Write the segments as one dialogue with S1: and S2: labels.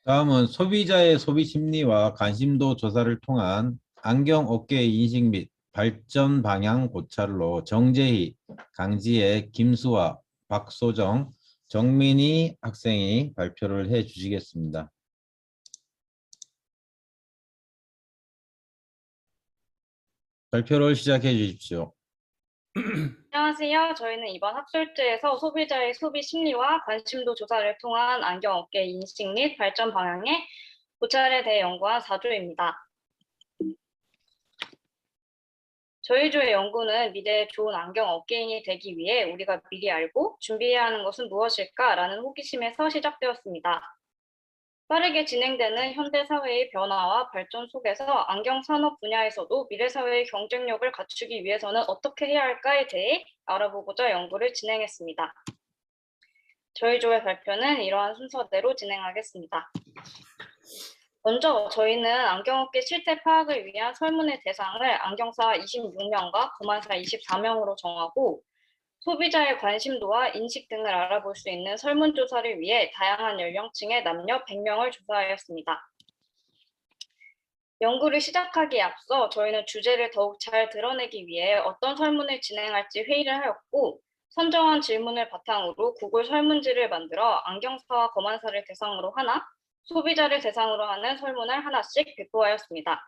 S1: 다음은 소비자의 소비 심리와 관심도 조사를 통한 안경 업계의 인식 및 발전 방향 고찰로 정재희, 강지혜, 김수아, 박소정, 정민희 학생이 발표를 해 주시겠습니다. 발표를 시작해 주십시오.
S2: 안녕하세요. 저희는 이번 학술지에서 소비자의 소비 심리와 관심도 조사를 통한 안경 업계 인식 및 발전 방향의 고찰에 대해 연구한 4조입니다. 저희 조의 연구는 미래에 좋은 안경 업계인이 되기 위해 우리가 미리 알고 준비해야 하는 것은 무엇일까라는 호기심에서 시작되었습니다. 빠르게 진행되는 현대 사회의 변화와 발전 속에서 안경 산업 분야에서도 미래 사회의 경쟁력을 갖추기 위해서는 어떻게 해야 할까에 대해 알아보고자 연구를 진행했습니다. 저희 조의 발표는 이러한 순서대로 진행하겠습니다. 먼저 저희는 안경업계 실태 파악을 위한 설문의 대상을 안경사 26명과 검안사 24명으로 정하고 소비자의 관심도와 인식 등을 알아볼 수 있는 설문조사를 위해 다양한 연령층의 남녀 100명을 조사하였습니다. 연구를 시작하기에 앞서 저희는 주제를 더욱 잘 드러내기 위해 어떤 설문을 진행할지 회의를 하였고 선정한 질문을 바탕으로 구글 설문지를 만들어 안경사와 검안사를 대상으로 하나, 소비자를 대상으로 하는 설문을 하나씩 배포하였습니다.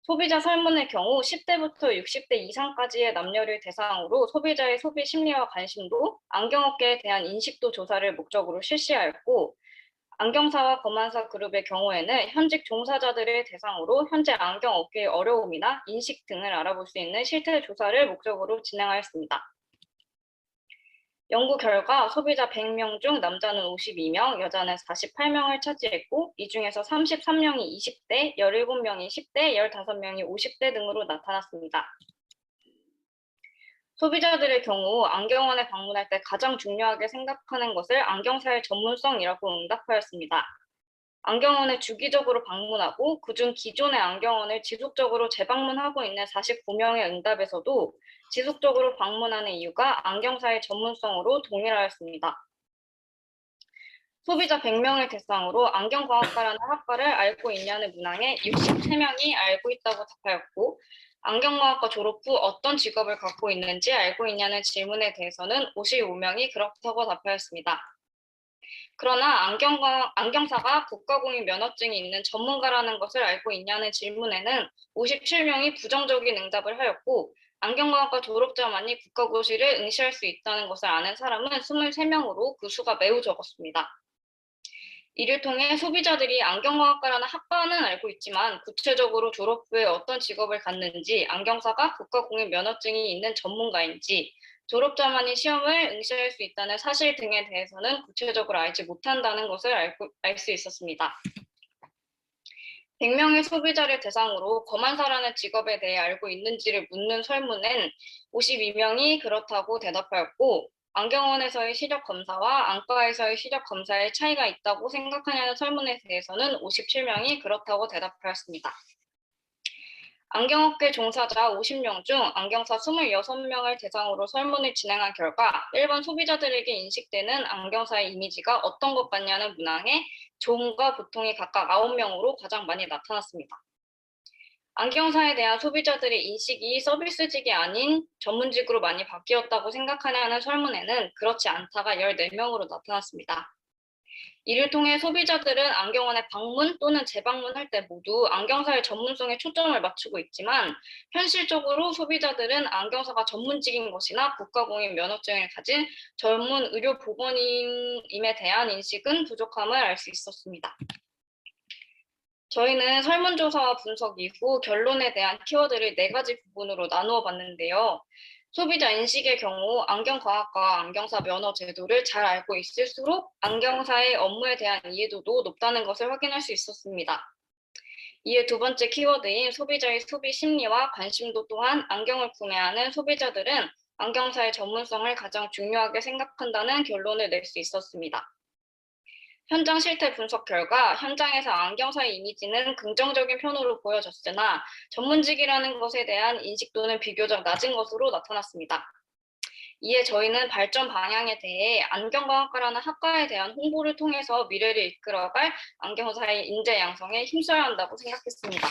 S2: 소비자 설문의 경우 10대부터 60대 이상까지의 남녀를 대상으로 소비자의 소비 심리와 관심도, 안경업계에 대한 인식도 조사를 목적으로 실시하였고 안경사와 검안사 그룹의 경우에는 현직 종사자들을 대상으로 현재 안경업계의 어려움이나 인식 등을 알아볼 수 있는 실태 조사를 목적으로 진행하였습니다. 연구 결과 소비자 100명 중 남자는 52명, 여자는 48명을 차지했고 이 중에서 33명이 20대, 17명이 10대, 15명이 50대 등으로 나타났습니다. 소비자들의 경우 안경원에 방문할 때 가장 중요하게 생각하는 것을 안경사의 전문성이라고 응답하였습니다. 안경원에 주기적으로 방문하고 그중 기존의 안경원을 지속적으로 재방문하고 있는 49명의 응답에서도 지속적으로 방문하는 이유가 안경사의 전문성으로 동일하였습니다. 소비자 100명을 대상으로 안경과학과라는 학과를 알고 있냐는 문항에 63명이 알고 있다고 답하였고 안경과학과 졸업 후 어떤 직업을 갖고 있는지 알고 있냐는 질문에 대해서는 55명이 그렇다고 답하였습니다. 그러나 안경사가 국가공인 면허증이 있는 전문가라는 것을 알고 있냐는 질문에는 57명이 부정적인 응답을 하였고 안경과학과 졸업자만이 국가고시를 응시할 수 있다는 것을 아는 사람은 23명으로 그 수가 매우 적었습니다. 이를 통해 소비자들이 안경과학과라는 학과는 알고 있지만 구체적으로 졸업 후에 어떤 직업을 갖는지, 안경사가 국가공인 면허증이 있는 전문가인지, 졸업자만이 시험을 응시할 수 있다는 사실 등에 대해서는 구체적으로 알지 못한다는 것을 알 수 있었습니다. 100명의 소비자를 대상으로 검안사라는 직업에 대해 알고 있는지를 묻는 설문엔 52명이 그렇다고 대답하였고 안경원에서의 시력 검사와 안과에서의 시력 검사에 차이가 있다고 생각하냐는 설문에 대해서는 57명이 그렇다고 대답하였습니다. 안경업계 종사자 50명 중 안경사 26명을 대상으로 설문을 진행한 결과 일반 소비자들에게 인식되는 안경사의 이미지가 어떤 것 같냐는 문항에 좋음과 보통이 각각 9명으로 가장 많이 나타났습니다. 안경사에 대한 소비자들의 인식이 서비스직이 아닌 전문직으로 많이 바뀌었다고 생각하냐는 설문에는 그렇지 않다가 14명으로 나타났습니다. 이를 통해 소비자들은 안경원에 방문 또는 재방문할 때 모두 안경사의 전문성에 초점을 맞추고 있지만 현실적으로 소비자들은 안경사가 전문직인 것이나 국가공인 면허증을 가진 전문 의료보건인임에 대한 인식은 부족함을 알 수 있었습니다. 저희는 설문조사와 분석 이후 결론에 대한 키워드를 4가지 부분으로 나누어 봤는데요. 소비자 인식의 경우 안경과학과 안경사 면허 제도를 잘 알고 있을수록 안경사의 업무에 대한 이해도도 높다는 것을 확인할 수 있었습니다. 이에 두 번째 키워드인 소비자의 소비 심리와 관심도 또한 안경을 구매하는 소비자들은 안경사의 전문성을 가장 중요하게 생각한다는 결론을 낼 수 있었습니다. 현장 실태 분석 결과 현장에서 안경사의 이미지는 긍정적인 편으로 보여졌으나 전문직이라는 것에 대한 인식도는 비교적 낮은 것으로 나타났습니다. 이에 저희는 발전 방향에 대해 안경과학과라는 학과에 대한 홍보를 통해서 미래를 이끌어갈 안경사의 인재 양성에 힘써야 한다고 생각했습니다.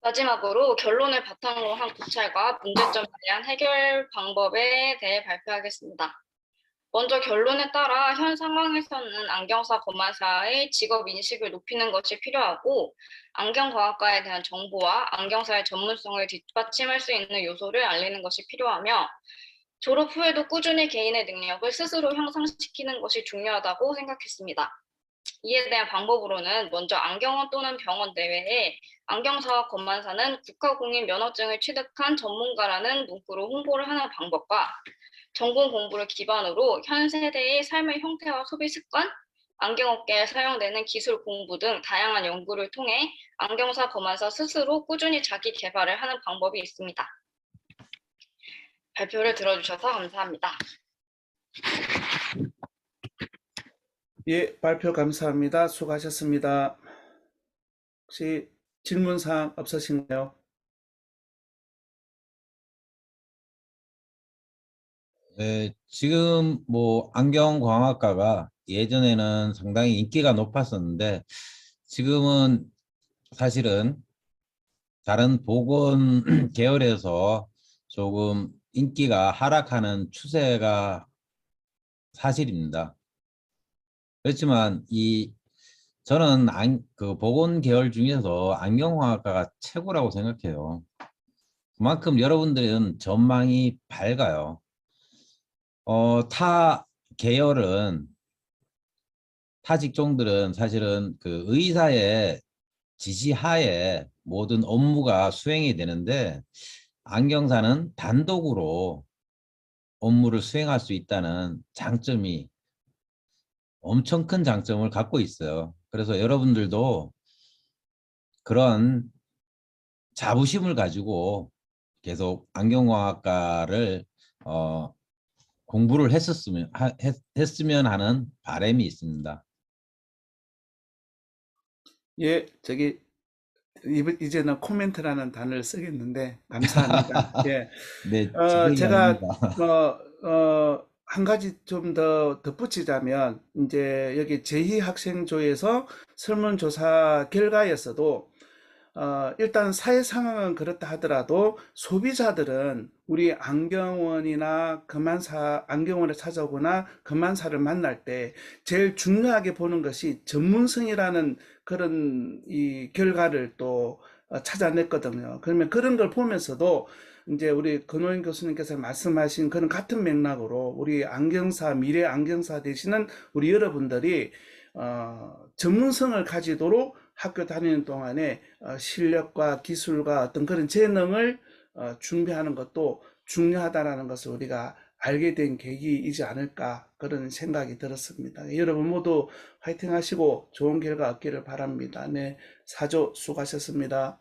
S2: 마지막으로 결론을 바탕으로 한 고찰과 문제점에 대한 해결 방법에 대해 발표하겠습니다. 먼저 결론에 따라 현 상황에서는 안경사 검안사의 직업 인식을 높이는 것이 필요하고 안경과학과에 대한 정보와 안경사의 전문성을 뒷받침할 수 있는 요소를 알리는 것이 필요하며 졸업 후에도 꾸준히 개인의 능력을 스스로 향상시키는 것이 중요하다고 생각했습니다. 이에 대한 방법으로는 먼저 안경원 또는 병원 내외에 안경사와 검안사는 국가공인 면허증을 취득한 전문가라는 문구로 홍보를 하는 방법과 전공 공부를 기반으로 현 세대의 삶의 형태와 소비 습관, 안경업계에 사용되는 기술 공부 등 다양한 연구를 통해 안경사, 검안사 스스로 꾸준히 자기 개발을 하는 방법이 있습니다. 발표를 들어주셔서 감사합니다.
S3: 예, 발표 감사합니다. 수고하셨습니다. 혹시 질문사항 없으신가요?
S1: 네, 지금 뭐 안경광학과가 예전에는 상당히 인기가 높았었는데 지금은 사실은 다른 보건 계열에서 조금 인기가 하락하는 추세가 사실입니다. 그렇지만 저는 그 보건 계열 중에서 안경광학과가 최고라고 생각해요. 그만큼 여러분들은 전망이 밝아요. 타 계열은 타 직종들은 사실은 그 의사의 지시하에 모든 업무가 수행이 되는데 안경사는 단독으로 업무를 수행할 수 있다는 장점이 엄청 큰 장점을 갖고 있어요. 그래서 여러분들도 그런 자부심을 가지고 계속 안경광학과를 공부를 했으면 하는 바람이 있습니다.
S3: 예, 이제는 코멘트라는 단어를 쓰겠는데, 감사합니다. 예,
S1: 네, 진행이
S3: 제가,
S1: 아닙니다.
S3: 한 가지 좀 더 덧붙이자면, 이제 여기 제2학생조에서 설문조사 결과에서도 일단 사회 상황은 그렇다 하더라도 소비자들은 우리 안경원이나 안경원을 찾아오거나 금한사를 만날 때 제일 중요하게 보는 것이 전문성이라는 그런 이 결과를 또 찾아냈거든요. 그러면 그런 걸 보면서도 이제 우리 근호인 교수님께서 말씀하신 그런 같은 맥락으로 우리 미래 안경사 되시는 우리 여러분들이 전문성을 가지도록 학교 다니는 동안에 실력과 기술과 어떤 그런 재능을 준비하는 것도 중요하다라는 것을 우리가 알게 된 계기이지 않을까 그런 생각이 들었습니다. 여러분 모두 화이팅 하시고 좋은 결과 얻기를 바랍니다. 네, 사조 수고하셨습니다.